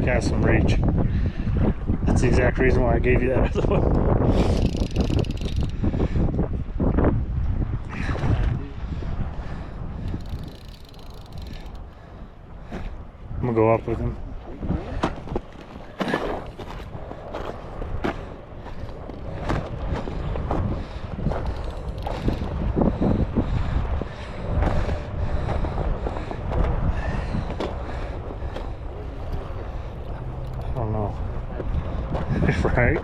cast some reach. That's the exact reason why I gave you that other one. I'm gonna go up with him. I don't know. Right?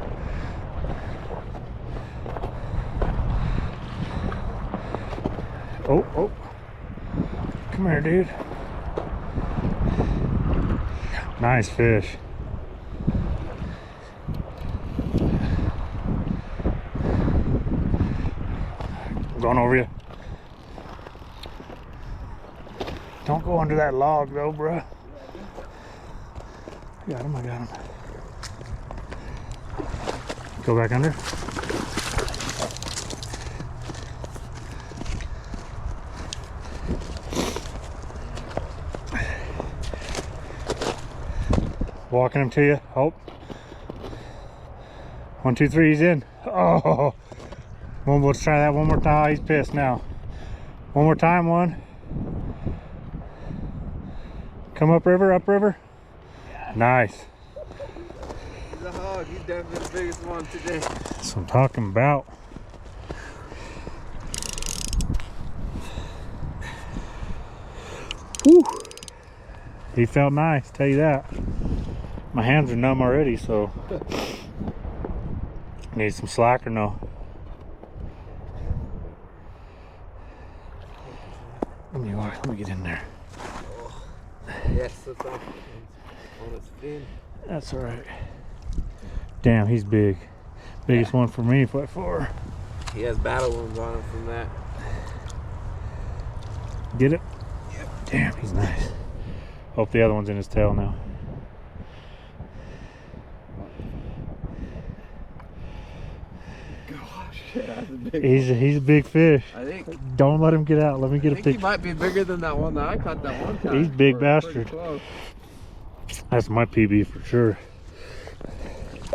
Oh, oh. Come here, dude. Nice fish. I'm going over you. Don't go under that log though, bruh. I got him, I got him. Go back under. Walking him to you. Oh. 1, 2, 3, he's in. Oh. Let's try that one more time. Oh, he's pissed now. One more time, one. Come up river, up river. Yeah. Nice. He's a hog. He's definitely the biggest one today. That's what I'm talking about. Woo. He felt nice, tell you that. My hands are numb already, so need some slack or no? Let me get in there. Oh. Yes, that's on its fin. That's all right. Damn, he's big. Biggest one for me by far. He has battle wounds on him from that. Get it? Yep. Damn, he's nice. Hope the other one's in his tail now. He's a big fish. I think. Don't let him get out. Let me get a picture. He might be bigger than that one that I caught that one time. He's a big bastard. That's my PB for sure.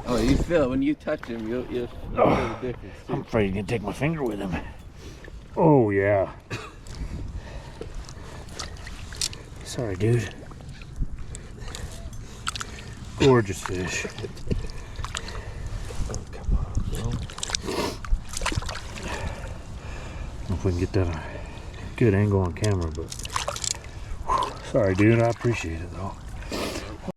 Oh, you feel when you touch him, you'll feel the difference too. I'm afraid you're gonna take my finger with him. Oh yeah. Sorry, dude. Gorgeous fish. Oh, come on, bro. I don't know if we can get that good angle on camera, but whew, sorry, dude. I appreciate it though.